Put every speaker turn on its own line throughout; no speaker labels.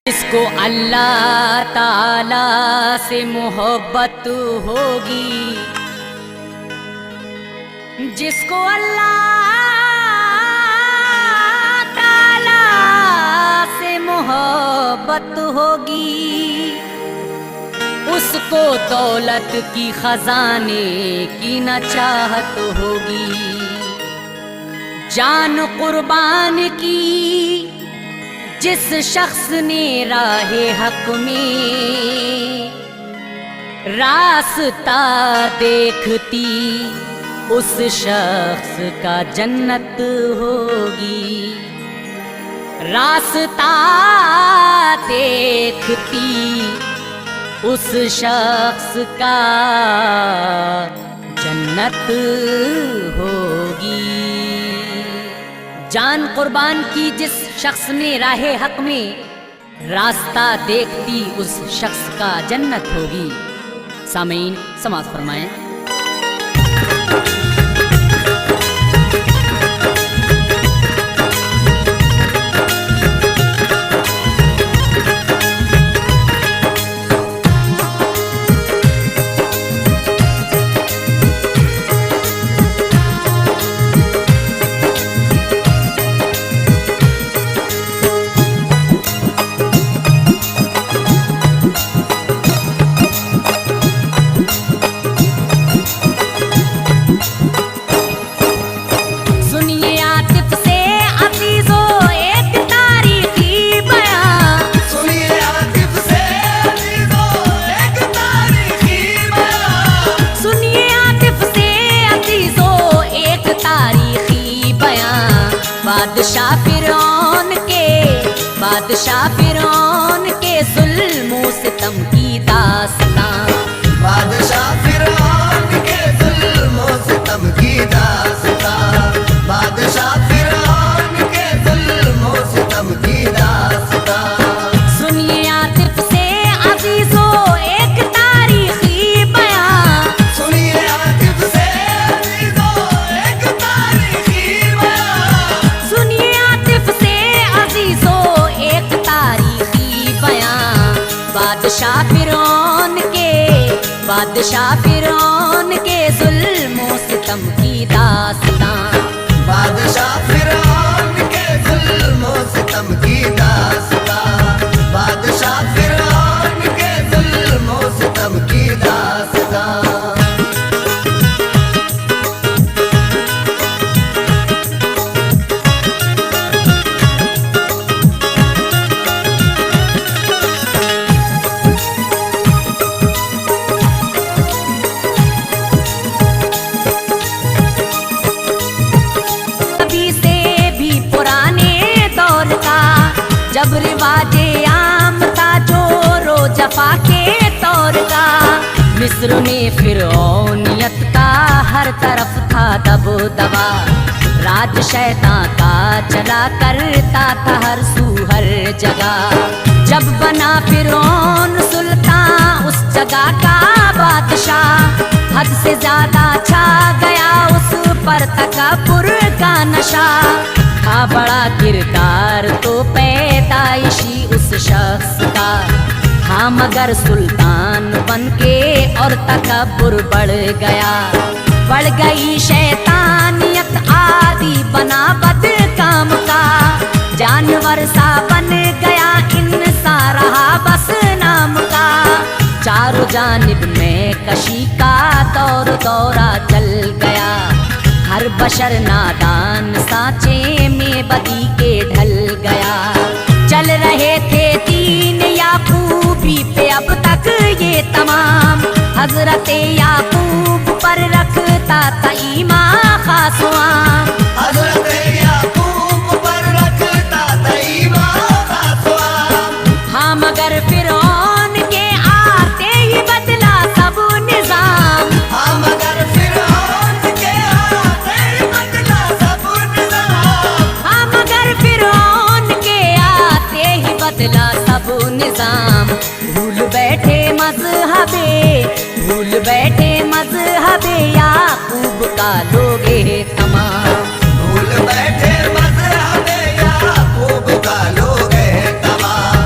जिसको अल्लाह ताला से मोहब्बत होगी, जिसको अल्लाह ताला से मोहब्बत होगी, उसको दौलत की खजाने की न चाहत होगी। जान कुर्बान की जिस शख्स ने राहे हक में रास्ता देखती, उस शख्स का जन्नत होगी। रास्ता देखती उस शख्स का जन्नत होगी। जान कुर्बान की जिस शख्स ने राहे हक में रास्ता देखती, उस शख्स का जन्नत होगी। सामीन समाअत फरमाएं। बादशाह फिरौन के जुल्म सितम की दास्तां,
बादशाह फिरौन के जुल्म सितम की दास्तां, बादशाह फिरौन के जुल्म सितम की दास्तां।
सुनिए आतिफ से अजीजों एक तारीखी बयां,
सुनिए आतिफ से अजीजों एक तारीखी बयां,
सुनिए आतिफ से अजीजों एक तारीखी बयां। बादशाह फिरौन के जुल्म सितम की दास्तां,
बादशाह फिरौन के जुल्म सितम की दास्तां, बादशाह फिरौन के जुल्म सितम की दास्तां।
जब रिवाजे आम था जो रोजफा के तौर का, मिस्र में फिरौनियत का हर तरफ था दबदबा। राज शैतान का चला करता था हर सू हर जगह। जब बना फिरौन सुल्तान उस जगह का बादशाह, हद से ज्यादा छा गया उस पर तकब्बुर का नशा। था बड़ा किरदार तो पैदाइशी उस शख्स का, था मगर सुल्तान बनके और तकब्बुर बढ़ गया। बढ़ गई शैतानियत आदि बना बदकाम का, जानवर सा बन गया इंसान रहा बस नाम का। चारों जानिब में कशी का दौर दौरा चल गया, हर बशर नादान सांचे में बदी के ढल गया। चल रहे थे तीन याकूबी पे अब तक ये तमाम, हजरत याकूब पर रखता था ईमान खासवां,
हजरत याकूब पर रखता था ईमान खासवां।
हाँ मगर फिरौन के आते ही बदला सब निजाम,
हाँ मगर फिरौन के आते ही बदला सब निजाम,
हाँ मगर फिरौन के आते ही बदला सब निजाम। भूल बैठे मजहबे याकूब का लोगे तमाम,
भूल बैठे मजहबे याकूब का लोगे तमाम।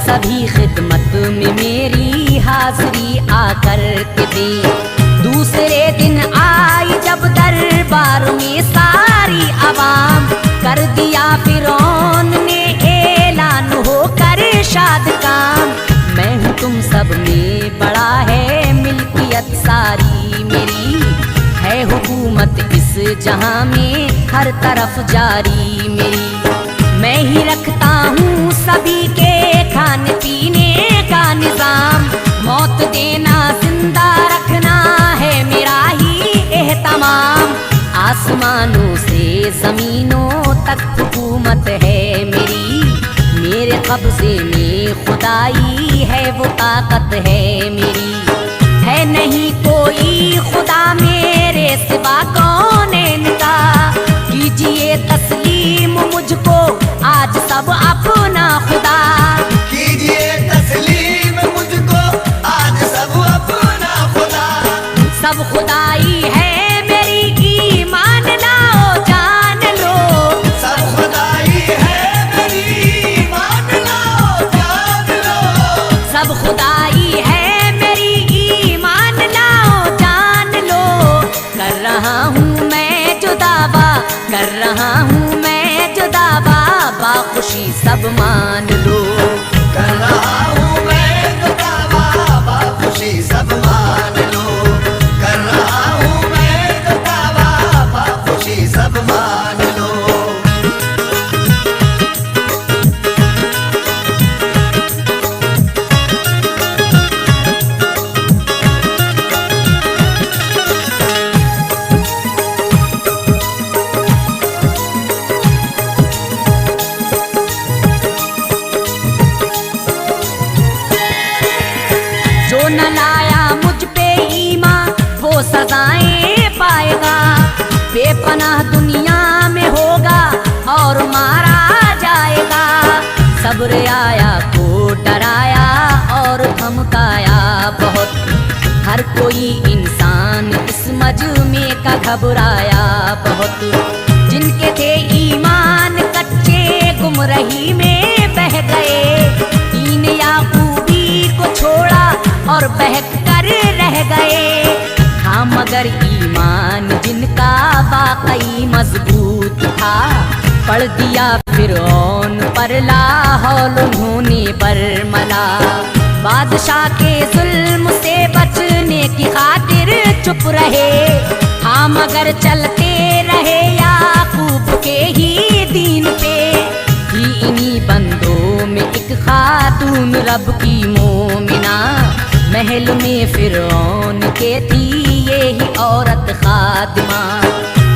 सभी खिदमत में मेरी हाजिरी आकर के दे। दूसरे दिन आई जब दरबार में सारी अवाम, कर दिया फिरौन ने ऐलान होकर शाद काम। मैं हूँ तुम सब में बड़ा है मिल्कियत सारी मेरी, है हुकूमत इस जहां में हर तरफ जारी मेरी। मैं ही रखता हूँ सभी के खाने पीने का निजाम, मौत देना जिंदा रखना है मेरा ही एहतमाम। आसमानों से जमीनों तक हुकूमत है मेरी, मेरे कब्जे में खुदाई है वो ताकत है मेरी। है नहीं कोई खुदा मेरे सिवा कौन इनका, कीजिए तस्लीम मुझको आज सब अपना खुदा।
कीजिए तस्लीम मुझको आज सब अपना खुदा।
सब खुदाई है मेरी ईमान लाओ जान लो,
सब खुदाई है मेरी मान लो जान लो।
सब खुदाई है मेरी ईमान लाओ जान लो। कर रहा हूँ मैं जो दावा, कर रहा हूँ मैं जो दावा, बाखुशी सब मान लो।
कर रहा हूँ मैं जो दावा, बाखुशी सब मान लो। कर रहा हूँ मैं जो दावा, बाखुशी सब मान लो।
जो न लाया मुझ पे ईमान वो सजाएं पाएगा, बेपनाह दुनिया में होगा और मारा जाएगा। सब्र आया को डराया और धमकाया बहुत, हर कोई इंसान इस मजमे का घबराया बहुत। जिनके थे ईमान कच्चे गुमराही में बह गए, तीन याकूबी को छोड़ा और बहक कर रह गए। हाँ मगर ईमान जिनका वाकई मजबूत था, पढ़ दिया फिरौन पर लाहौल उन्होंने बरमला। बादशाह के जुल्म से बचने की खातिर चुप रहे, हाँ मगर चलते रहे याकूब के ही दीन पे। ही इन्हीं बंदों में एक खातून रब की मोमिना, महल में फिरौन के थी ये ही औरत खादिमा।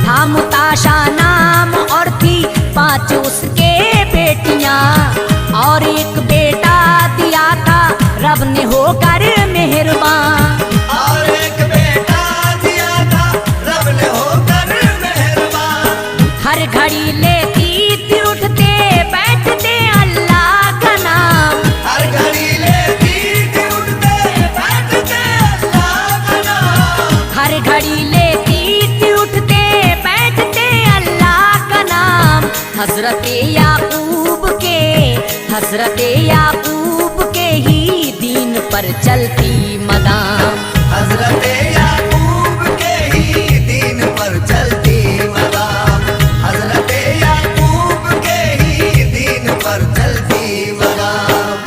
था मुताशा नाम और थी 5 उसके बेटियां, और एक बेटा दिया था रब ने होकर मेहरबान।
और एक बेटा दिया था रब ने होकर मेहरबान।
हर घड़ी लेती थी उठते बैठते अल्लाह का नाम,
हर घड़ी लेती थी उठते बैठते अल्लाह का नाम।
हर घड़ी लेती थी उठते बैठते अल्लाह का नाम। हजरत याकूब के ही दीन पर चलती मदाम।
हजरत याकूब के ही दीन पर चलती मदाम। हजरत याकूब के ही दीन पर चलती मदाम।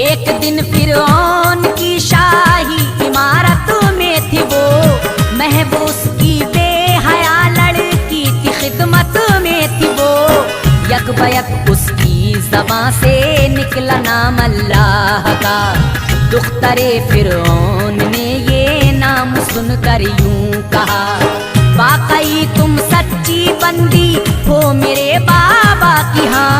एक दिन फिरौन की शाही इमारत में थी वो, महबूस की बेहया लड़की की खिदमत में थी वो। यकबयक उसकी ज़बां से निकला नाम अल्लाह का, दुख्तरे फिरौन ने ये नाम सुनकर यूं कहा, वाकई तुम सच्ची बंदी हो मेरे बाबा की। हाँ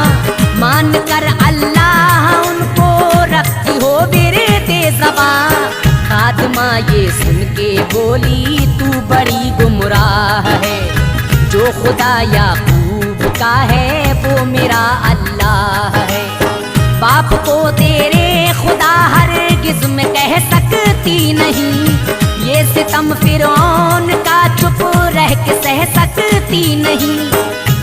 मान कर अल्लाह उनको रखती हो बिरते ज़बां। खादिमा ये सुन के बोली तू बड़ी गुमराह है, जो जो खुदा याकूब का है वो मेरा अल्लाह है। बाप को तेरे खुदा हरगिज़ में कह सकती नहीं, ये सितम फिरौन का चुप रह के सह सकती नहीं।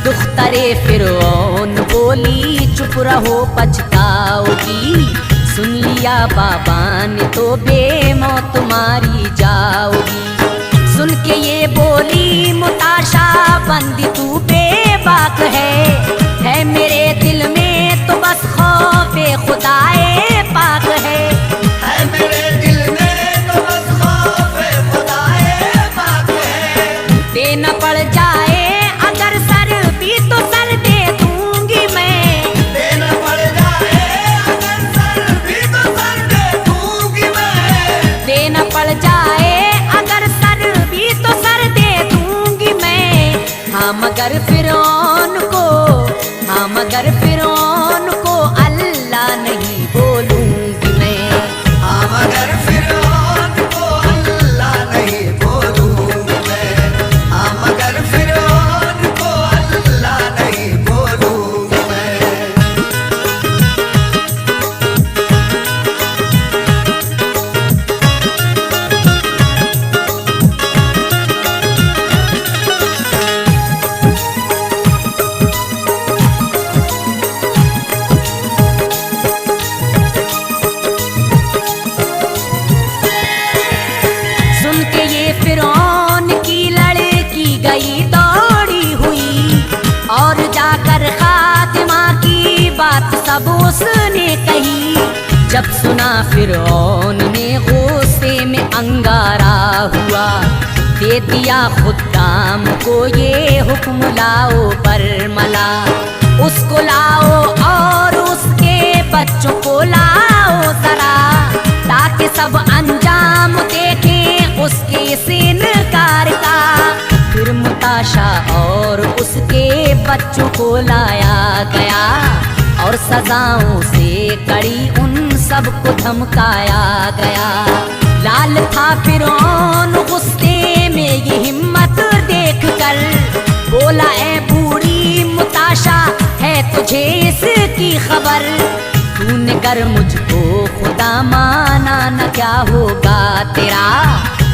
दुख्तरे फिरौन बोली चुप रहो पछताओगी, सुन लिया बाबा ने तो बेमौत मारी जाओगी। सुन के ये बोली मुताशा बंदी तू बेबाक है मेरे दिल में तो बस खौफे खुदाए पाक है।
मेरे दिल में तो बस खौफे खुदाए पाक है।
देना पड़ जाए अगर सर भी तो सर दे दूंगी मैं,
देना पड़ जाए अगर सर भी तो सर दे दूंगी मैं,
देना पड़ जाए अगर सर भी तो सर दे दूंगी मैं। हाँ मगर फिरौन को, हाँ मगर फिरौन को अल्लाह नहीं बोलूंगी मैं।
हाँ मगर फिरौन को अल्लाह नहीं बोलूंगी मैं, हाँ मगर फिरौन को अल्लाह नहीं बोलूंगी मैं।
सुन के ये फिरौन की लड़की गई दौड़ी हुई, और जाकर खातिमा की बात सब उसने कही। जब सुना फिरौन ने गुस्से में अंगारा हुआ, दे दिया खुद्दाम को ये हुक्म लाओ बरमला। उसको लाओ और उसके बच्चों को लाओ जरा, ताकि सब अंजाम देखें उसके इस इनकार का। फिर मुताशा और उसके बच्चों को लाया गया, और सजाओं से कड़ी उन सबको धमकाया गया। लाल था फिरौन गुस्से में ये हिम्मत देख कर, बोला ए बूढ़ी मुताशा है तुझे इसकी खबर। तूने कर मुझको खुदा माना न क्या होगा तेरा,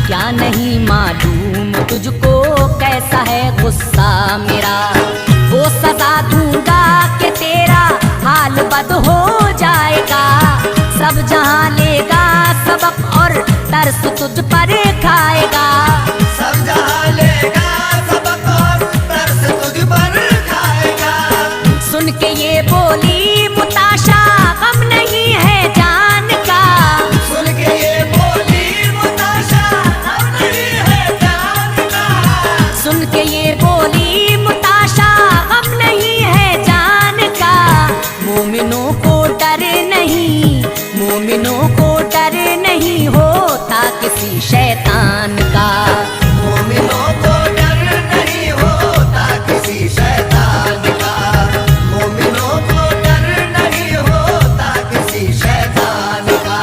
क्या नहीं मालूम तुझको कैसा है गुस्सा मेरा। वो सजा दूंगा कि तेरा हाल बद हो जाएगा, सब जहां लेगा सबक और तरस तुझ पर खाएगा।
सब जहां लेगा सबक और तरस तुझ पर खाएगा।
सुन के ये बोली मुताशा गम नहीं है जान का,
सुन के ये बोली मुताशा गम नहीं है जान का,
सुन के ये बोली मुताशा गम नहीं है जान का। मोमिनों को डर नहीं, मोमिनों को डर नहीं होता किसी शैतान का।
मोमिनों को डर नहीं होता किसी शैतान का, मोमिनों को डर नहीं होता किसी शैतान का।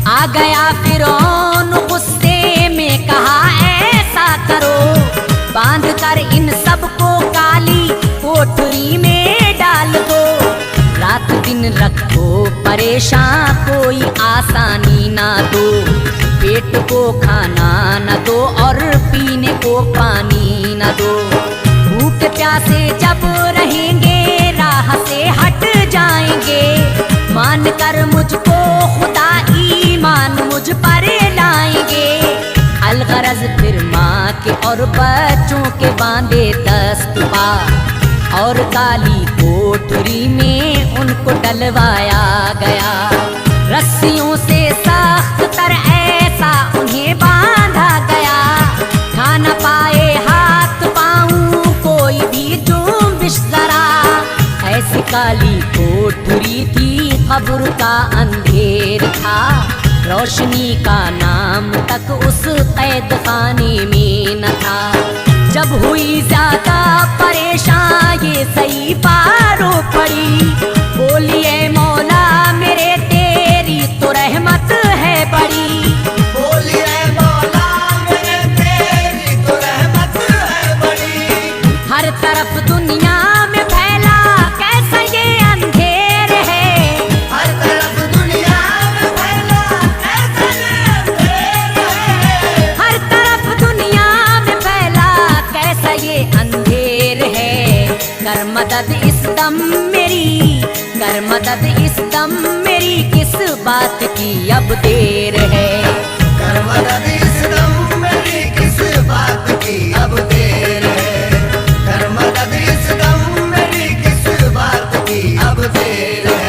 आ गया फिरौन गुस्से में कहा ऐसा करो, बांध कर इन सबको काली कोठरी में डाल दो। रात दिन रखो परेशान कोई आसानी ना दो, पेट को खाना न दो और पीने को पानी न दो। भूख प्यासे जब रहेंगे राह से हट जाएंगे, मान कर मुझको खुदा ईमान मुझ पर लाएंगे। अलगरज फिर माँ के और बच्चों के बांधे दस्तपा, और काली कोठरी में उनको डलवाया गया। रस्सियों से सख्त तर ऐसा उन्हें बांधा गया, खा न पाए हाथ पाँव कोई भी जुम्बिश जरा। ऐसी काली कोठरी थी कब्र का अंधेर था, रोशनी का नाम तक उस कैद खाने में न था। जब हुई ज्यादा परेशान ये सही पारो पड़ी, बोलिए मौला मेरे तेरी तो रहमत है बड़ी।
बोलिए मौला मेरे तेरी तो रहमत है बड़ी।
हर तरफ दुनिया में फैला कैसा ये अंधेर है,
हर तरफ दुनिया में फैला कैसा ये अंधेर है।
हर तरफ दुनिया में फैला कैसा ये अंधेर है। कर मदद इस दम मेरी, कर मदद इस दम मेरी, किस बात की अब देर है।
कर मदद इस दम मेरी, किस बात की अब देर है। कर मदद इस दम मेरी, किस बात की अब देर है।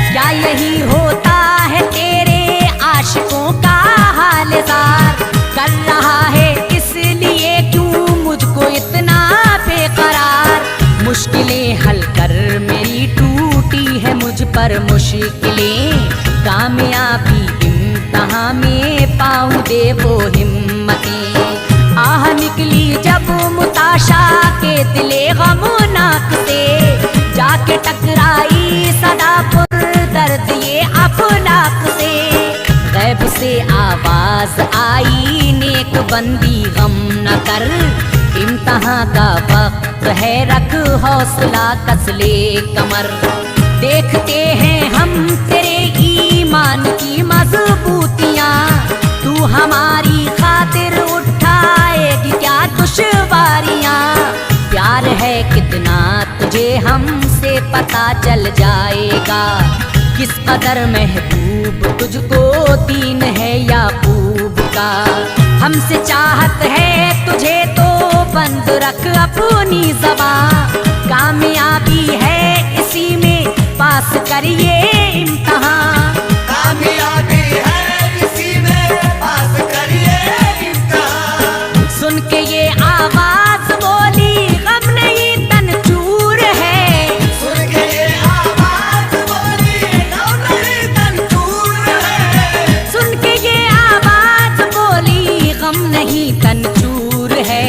क्या यही होता है तेरे आशिकों का हाल ज़ार, कर रहा है इसलिए क्यों मुझको इतना बेकरार। मुश्किलें हल कर मेरी टूटी है मुझ पर मुश्किलें, कामयाबी इम्तिहान में पाऊं दे वो हिम्मतें। आह निकली जब मुताशा के दिले गमनाक से, जाके टकराई सदा दर्द ये अफलाक से। गैब से आवाज आई नेक बंदी गम न कर, इम्तिहान का वक्त है रख हौसला कसले कमर। देखते हैं हम तेरे ईमान की मजबूतियाँ, तू हमारी खातिर उठाएगी क्या दुश्वारियाँ। प्यार है कितना तुझे हमसे पता चल जाएगा, किस कदर महबूब तुझको दीन है याकूब का। हमसे चाहत है तुझे तो बंद रख अपनी ज़बां, कामयाबी है इसी में पास करिए इम्तिहान।
कामयाबी है इसी में पास करिए इम्तिहान।
सुन के ये आवाज बोली गम नहीं तन चूर है,
सुन के ये आवाज बोली गम नहीं तंतूर है।
सुन के ये आवाज बोली गम नहीं तन चूर है।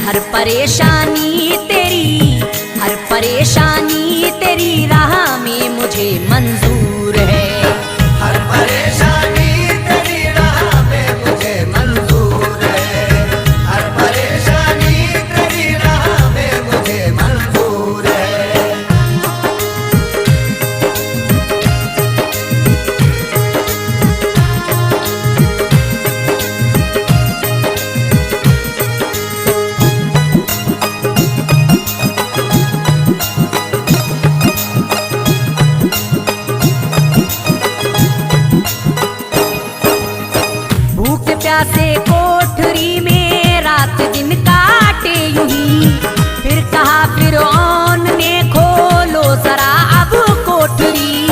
हर परेशानी तेरी, हर परेशानी तेरी राह में मुझे मंजूर है।
हर परेशानी तेरी राह में मुझे मंजूर है। हर परेशानी तेरी राह में मुझे मंजूर है।
भूख प्यासे कोठरी में रात दिन काटे यूं ही, फिर कहा फिरौन ने खोलो जरा अब कोठरी।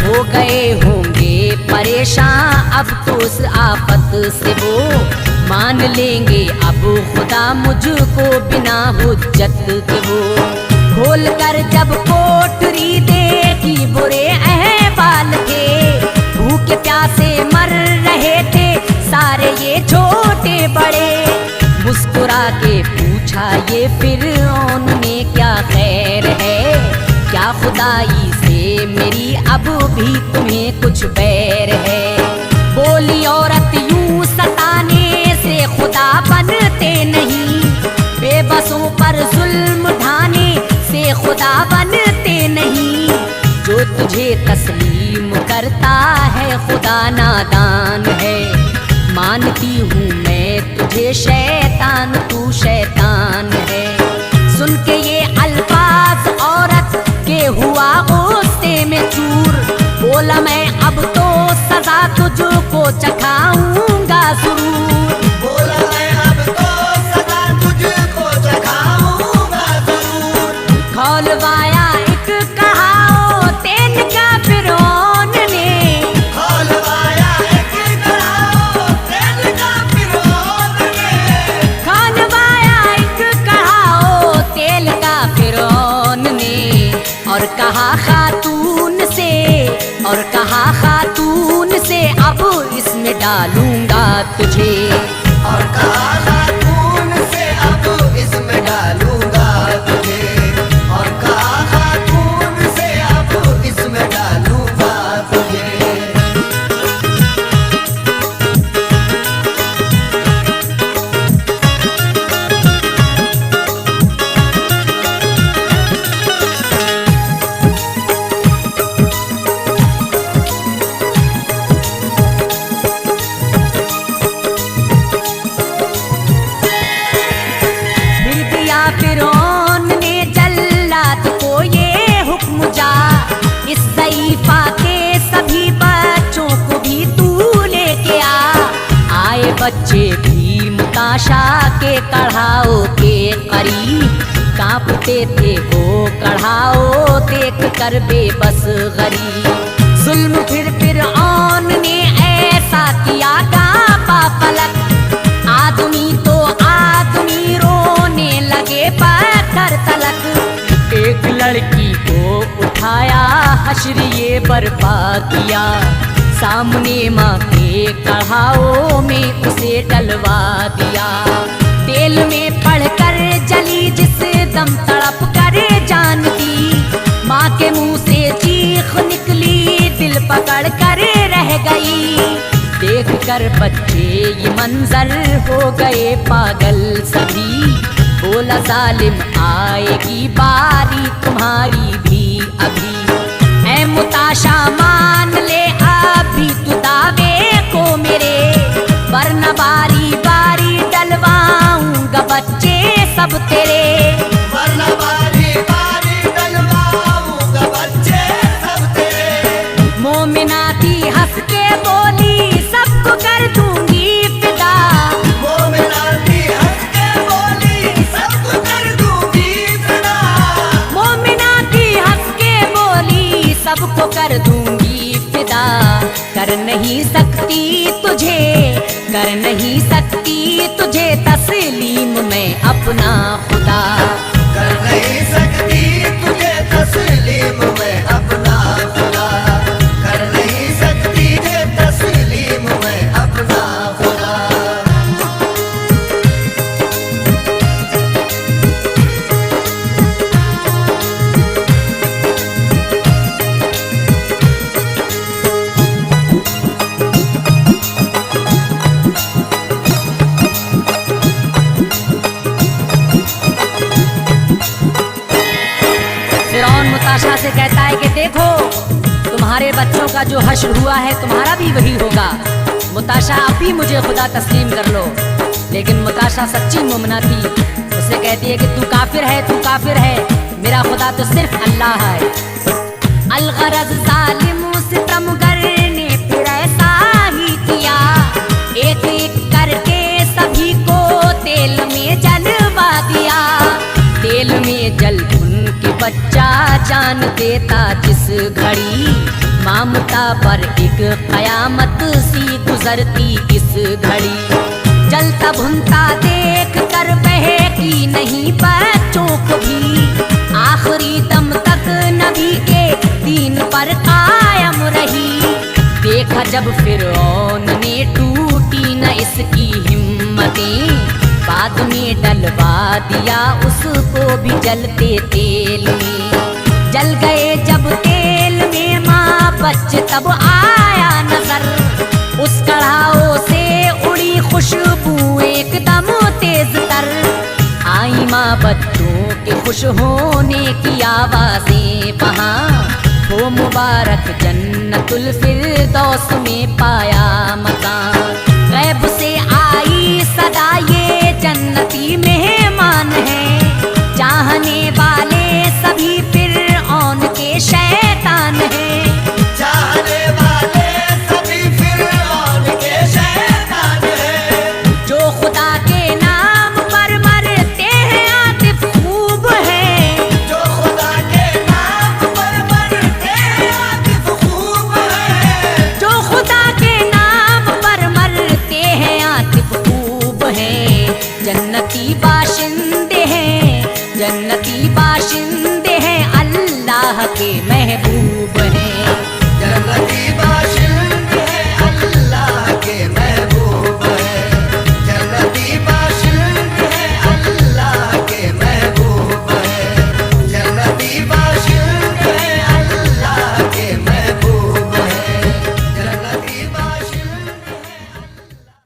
हो गए होंगे परेशान अब तो उस आफत से वो, मान लेंगे अब खुदा मुझको बिना हुज्जत के वो। खोल कर जब कोठरी देखी बुरे अहवाल थे, भूखे प्यासे मर रहे थे सारे ये छोटे बड़े। मुस्कुरा के पूछा ये फिरौन ने क्या खैर है, क्या खुदाई से मेरी अब भी तुम्हें कुछ बैर है। बोली औरत यूं सताने से खुदा बनते नहीं, बेबसों पर जुल्म ढाने से खुदा बनते नहीं। जो तुझे तस्लीम करता है खुदा नादान है, मानती हूँ मैं तुझे शैतान तू शैतान है। सुन के ये अल्फाज औरत के हुआ गुस्से में चूर, बोला मैं अब तो सजा तुझको चखाऊंगा जरूर।
बोला मैं अब तो सदा तुझको चखाऊंगा जरूर।
खौलवाया एक कहाओ तेल का फिरौन ने,
खौलवाया एक कहाओ तेल का फिरौन ने,
खौलवाया एक कहाओ तेल का फिरौन ने। और कहा खातून से, और कहा खातून से अब इसमें डालूंगा तुझे,
और कहा खातून से अब इसमें डालूंगा तुझे, और कहा खातून से अब इसमें डालूंगा तुझे।
फिर दिया फिरौन ने जल्लाद को ये हुक्म जा, इस ज़ईफ़ा के सभी बच्चों को भी तू लेके आ। आए बच्चे भी मुताशा के कढ़ाओ के करीब, कांपते थे वो कढ़ाओ देख कर बेबस गरीब। जुल्म फिर फिरौन ने ऐसा किया कांपा फलक, आदमी तो आदमी रोने लगे पत्थर तलक। एक लड़की को उठाया हश्र ये बर्पा किया, सामने माँ के कढ़ाओ में उसे डलवा दिया। तेल में पड़कर जली जिस दम तड़प कर जान दी, माँ के मुंह से चीख निकली दिल पकड़ कर रह गई। देख कर बच्चे ये मंजर हो गए पागल सभी, बोला जालिम आएगी बारी तुम्हारी भी अभी। ऐ मुताशा मान ले अभी तू दावे को मेरे, वरना बारी बारी डलवाऊंगा बच्चे सब तेरे।
वरना बारी बारी डलवाऊंगा बच्चे सब तेरे।
मोमिना थी हंस के बोली सबको कर दूंगी फिदा,
मोमिना थी हंस के बोली सबको कर दूंगी फिदा,
मोमिना थी हंस के बोली सबको कर दूंगी फिदा। कर नहीं सकती तुझे, कर नहीं सकती तुझे तस्लीम मैं अपना खुदा,
कर नहीं सकती तुझे तस्लीम मैं अपना खुदा, कर नहीं सकती तुझे तस्लीम मैं अपना खुदा।
फिरौन मुताशा से कहता है कि देखो तुम्हारे बच्चों का जो हश्र हुआ है तुम्हारा भी वही होगा। मुताशा आप ही मुझे खुदा तस्लीम कर लो। लेकिन मुताशा सच्ची मोमिना थी, उससे कहती है कि तू काफिर है, तू काफिर है, मेरा खुदा तो सिर्फ अल्लाह है। अलगरज जालिम सितमगर ने फिर ऐसा ही किया, एक एक करके सभी को तेल में जलवा दिया। तेल में जल उनके बच्चा जान देता जिस घड़ी, ममता पर एक कयामत सी गुजरती इस घड़ी। जलता भुनता देख कर बहकी नहीं बच्चों को भी, आखिरी दम तक नबी के दीन पर कायम रही। देखा जब फिरौन ने टूटी न इसकी हिम्मतें, बाद में डलवा दिया उसको भी जलते तेल में। जल गए जब तेल में माँ बच्चे तब आया नजर, उस कढ़ाओ से उड़ी खुशबू एकदम तेज तर। आई माँ बच्चों के खुश होने की आवाजें वहाँ, वो मुबारक जन्नतुल फिरदौस में पाया मकान। गैब से आई सदा ये जन्नती मेहमान है, चाहने वाले सभी फिरऔन के शैतान हैं।
चाहने वाले सभी फिरऔन के शैतान हैं।
जो खुदा के नाम पर मरते हैं आतिफ खूब है,
जो खुदा
महबूब